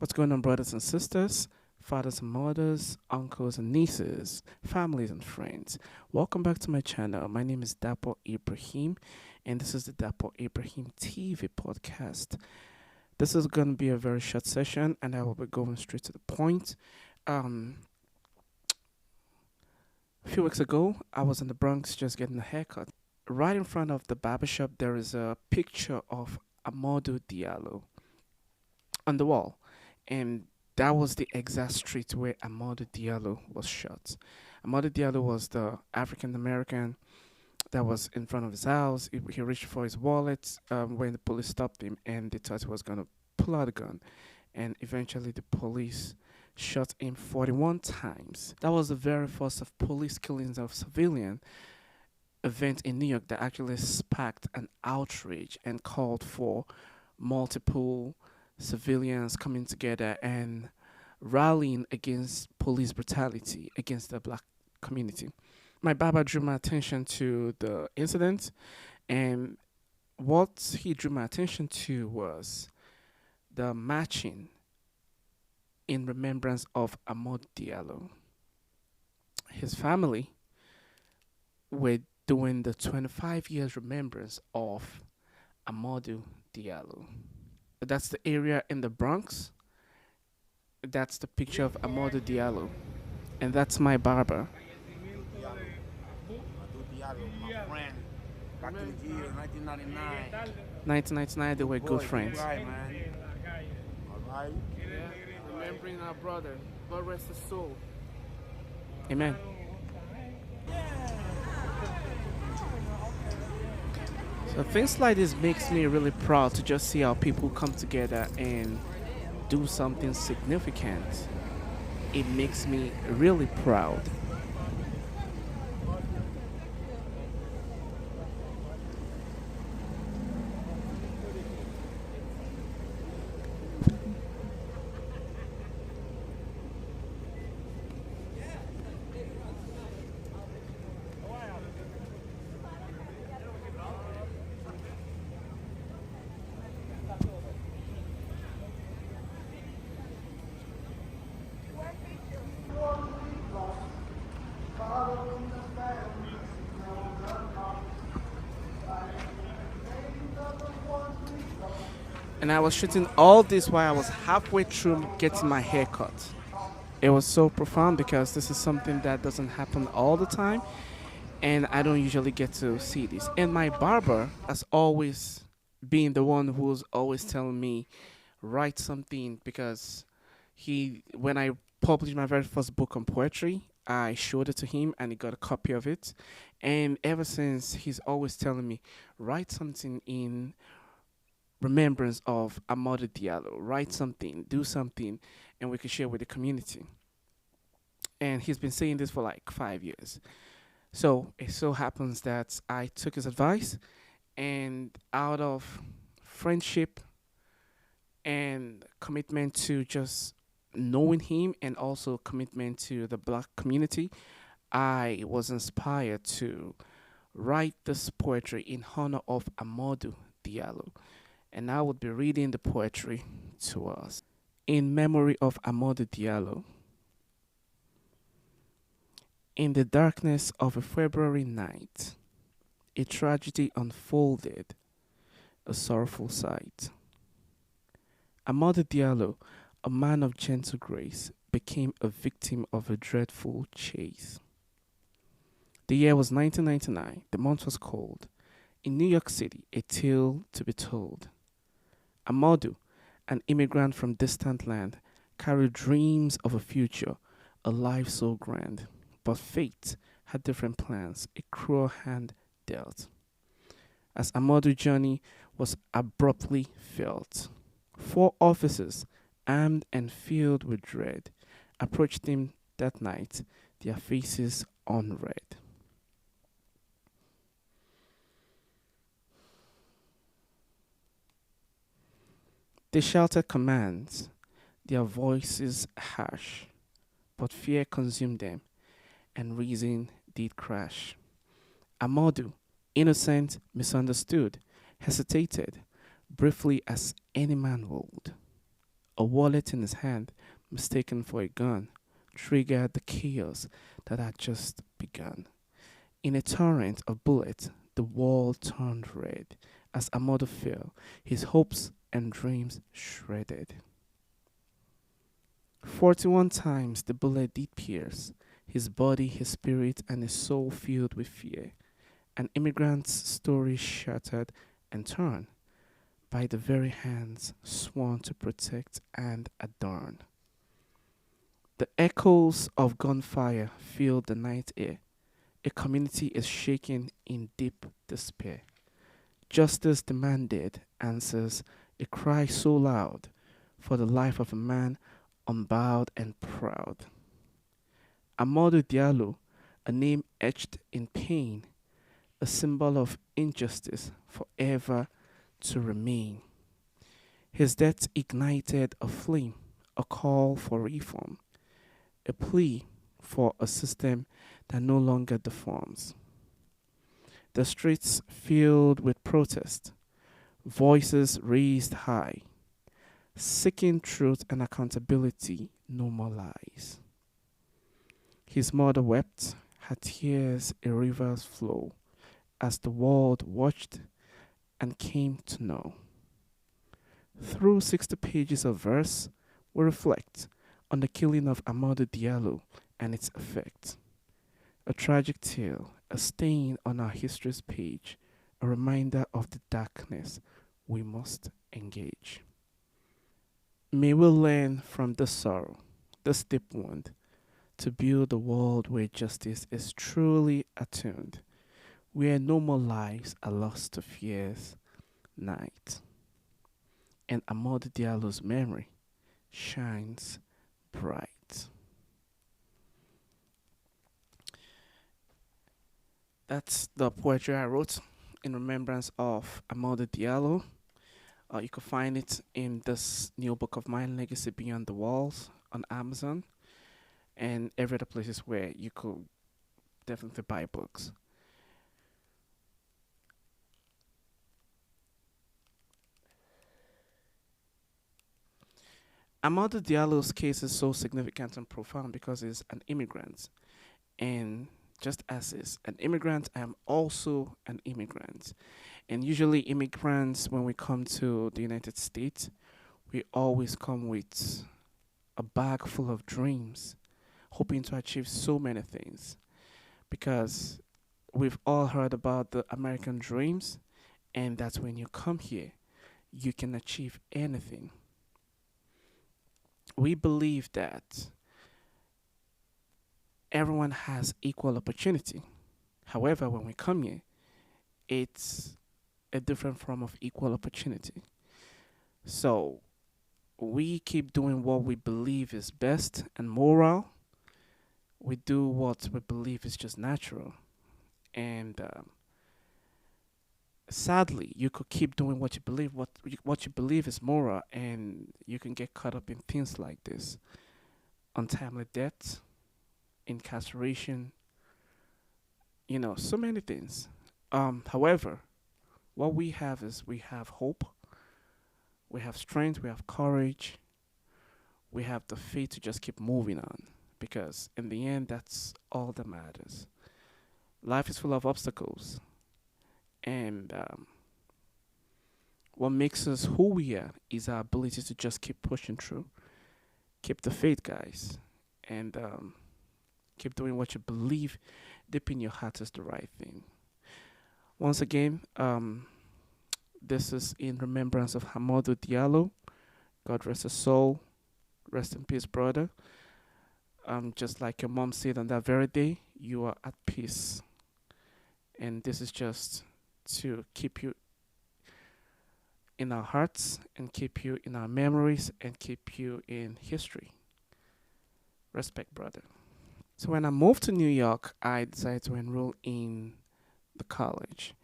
What's going on, brothers and sisters, fathers and mothers, uncles and nieces, families and friends? Welcome back to my channel. My name is Dapo Ibrahim, and this is the Dapo Ibrahim TV podcast. This is going to be a very short session, and I will be going straight to the point. Um, a few weeks ago, I was in the Bronx just getting a haircut. Right in front of the barber shop, there is a picture of Amadou Diallo on the wall, and that was the exact street where Amadou Diallo was shot. Amadou Diallo was the African American that was in front of his house. He reached for his wallet when the police stopped him, and they thought he was going to pull out a gun. And eventually, the police shot him 41 times. That was the very first of police killings of civilian event in New York that actually sparked an outrage and called for multiple civilians coming together and rallying against police brutality against the black community. My barber drew my attention to the incident, and what he drew my attention to was the marching in remembrance of Amadou Diallo. His family were doing the 25 years remembrance of Amadou Diallo. That's the area in the Bronx. That's the picture of Amadou Diallo. And that's my barber. Amadou Diallo, my friend, back in the year 1999. 1999, they were good friends. Right, man. All right. Yeah, remembering our brother. God rest his soul. Amen. So things like this makes me really proud to just see how people come together and do something significant. It makes me really proud. And I was shooting all this while I was halfway through getting my hair cut. It was so profound because this is something that doesn't happen all the time, and I don't usually get to see this. And my barber has always been the one who's always telling me, write something, because when I published my very first book on poetry, I showed it to him and he got a copy of it. And ever since, he's always telling me, write something in remembrance of Amadou Diallo. Write something, do something, and we can share with the community. And he's been saying this for like 5 years. So it so happens that I took his advice, and out of friendship and commitment to just knowing him and also commitment to the black community, I was inspired to write this poetry in honor of Amadou Diallo. And I would be reading the poetry to us. In memory of Amadou Diallo. In the darkness of a February night, a tragedy unfolded, a sorrowful sight. Amadou Diallo, a man of gentle grace, became a victim of a dreadful chase. The year was 1999, the month was cold. In New York City, a tale to be told. Amadou, an immigrant from distant land, carried dreams of a future, a life so grand. But fate had different plans, a cruel hand dealt. As Amadou's journey was abruptly felt, 4 officers, armed and filled with dread, approached him that night, their faces unread. They shouted commands, their voices harsh, but fear consumed them, and reason did crash. Amadou, innocent, misunderstood, hesitated, briefly as any man would. a wallet in his hand, mistaken for a gun, triggered the chaos that had just begun. In a torrent of bullets, the wall turned red as Amadou fell, his hopes and dreams shredded. 41 times the bullet did pierce his body, his spirit, and his soul filled with fear. An immigrant's story shattered and torn by the very hands sworn to protect and adorn. The echoes of gunfire fill the night air. A community is shaken in deep despair. Justice demanded answers a cry so loud for the life of a man unbowed and proud. Amadou Diallo, a name etched in pain, a symbol of injustice forever to remain. His death ignited a flame, a call for reform, a plea for a system that no longer deforms. The streets filled with protest, voices raised high, seeking truth and accountability, no more lies. His mother wept, her tears a river's flow, as the world watched and came to know. Through 60 pages of verse, we reflect on the killing of Amadou Diallo and its effect. A tragic tale, a stain on our history's page, a reminder of the darkness we must engage. May we learn from this sorrow, this deep wound, to build a world where justice is truly attuned, where no more lives are lost to fear's night, and Amadou Diallo's memory shines bright. That's the poetry I wrote in remembrance of Amadou Diallo. You can find it in this new book of mine, Legacy Beyond the Walls, on Amazon and every other places where you could definitely buy books. Amadou Diallo's case is so significant and profound because he's an immigrant. And just as is an immigrant, I am also an immigrant. And usually, immigrants, when we come to the United States, we always come with a bag full of dreams, hoping to achieve so many things. Because we've all heard about the American dreams, and that's when you come here, you can achieve anything. We believe that everyone has equal opportunity. However, when we come here, it's a different form of equal opportunity. So we keep doing what we believe is best and moral. We do what we believe is just natural. And sadly, you could keep doing what you believe, what you believe is moral, and you can get caught up in things like this: untimely death, incarceration, so many things. However, what we have is we have hope, we have strength, we have courage, we have the faith to just keep moving on. Because in the end, that's all that matters. Life is full of obstacles, and what makes us who we are is our ability to just keep pushing through. Keep the faith, guys, and keep doing what you believe deep in your heart is the right thing. Once again, this is in remembrance of Amadou Diallo. God rest his soul. Rest in peace, brother. Just like your mom said on that very day, you are at peace. And this is just to keep you in our hearts and keep you in our memories and keep you in history. Respect, brother. So when I moved to New York, I decided to enroll in the college.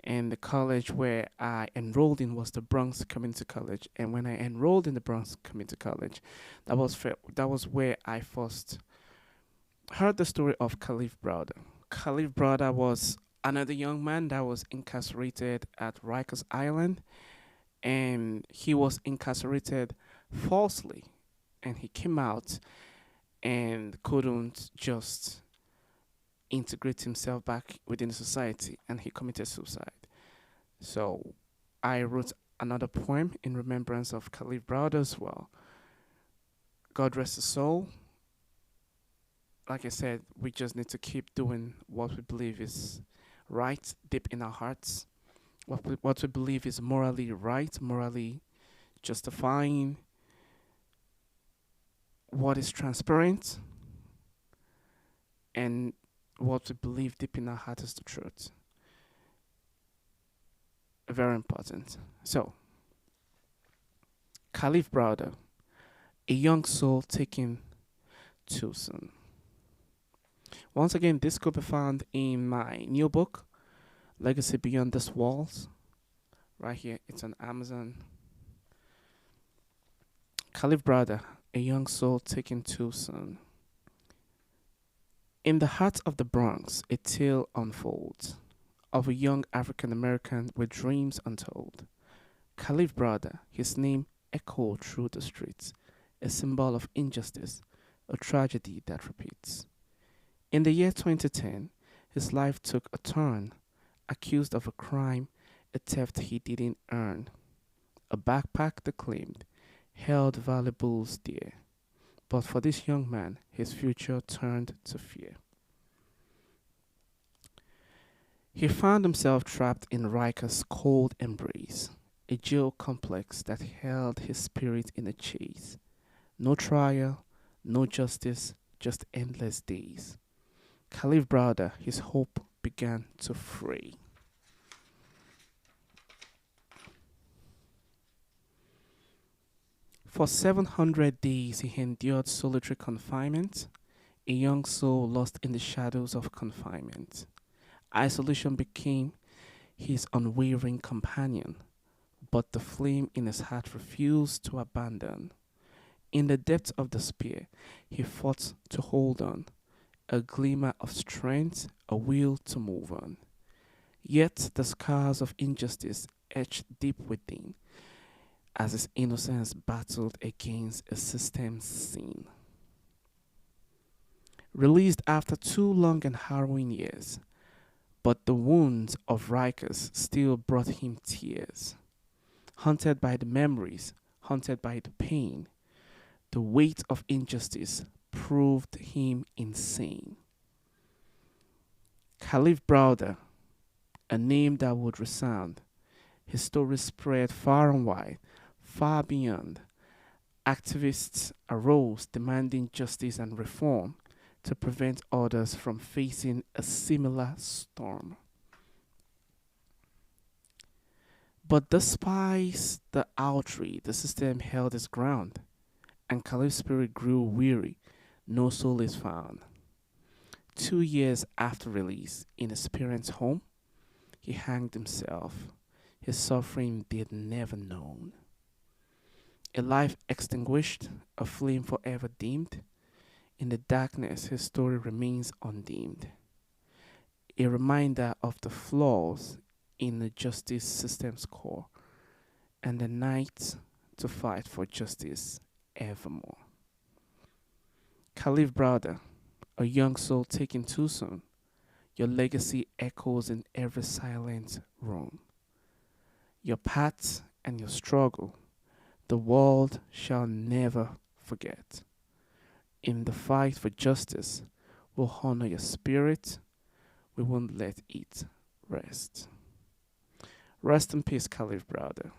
And the college where I enrolled in was the Bronx Community College. And when I enrolled in the Bronx Community College, that was where I first heard the story of Kalief Browder. Kalief Browder was another young man that was incarcerated at Rikers Island, and he was incarcerated falsely, and he came out and couldn't just integrate himself back within the society, and he committed suicide. So I wrote another poem in remembrance of Kalief Browder as well. God rest his soul. Like I said, we just need to keep doing what we believe is right deep in our hearts, what we believe is morally right, morally justifying, what is transparent, and what we believe deep in our heart is the truth. Very important. So, Kalief Browder, a young soul taken too soon. Once again, this could be found in my new book, Legacy Beyond These Walls. Right here, it's on Amazon. Kalief Browder, a young soul taken too soon. In the heart of the Bronx, a tale unfolds of a young African American with dreams untold. Kalief Browder, his name echoed through the streets, a symbol of injustice, a tragedy that repeats. In the year 2010, his life took a turn, accused of a crime, a theft he didn't earn. A backpack, they claimed, held valuables dear. But for this young man, his future turned to fear. He found himself trapped in Riker's cold embrace, a jail complex that held his spirit in a chase. No trial, no justice, just endless days. Kalief Browder, his hope began to fray. For 700 days he endured solitary confinement, a young soul lost in the shadows of confinement. Isolation became his unwavering companion, but the flame in his heart refused to abandon. In the depths of despair, he fought to hold on, a glimmer of strength, a will to move on. Yet the scars of injustice etched deep within, as his innocence battled against a system's sin. Released after 2 long and harrowing years, but the wounds of Rikers still brought him tears. Haunted by the memories, haunted by the pain, the weight of injustice proved him insane. Kalief Browder, a name that would resound, his story spread far and wide, far beyond. Activists arose demanding justice and reform to prevent others from facing a similar storm. But despite the outrage, the system held its ground, and Kalief's spirit grew weary. No solace found. 2 years after release, in his parents' home, he hanged himself. His suffering they'd never known. A life extinguished, a flame forever dimmed. In the darkness, his story remains undimmed. A reminder of the flaws in the justice system's core and the night to fight for justice evermore. Kalief Browder, a young soul taken too soon, your legacy echoes in every silent room. Your path and your struggle, the world shall never forget. In the fight for justice, we'll honor your spirit, we won't let it rest. Rest in peace, Kalief Browder.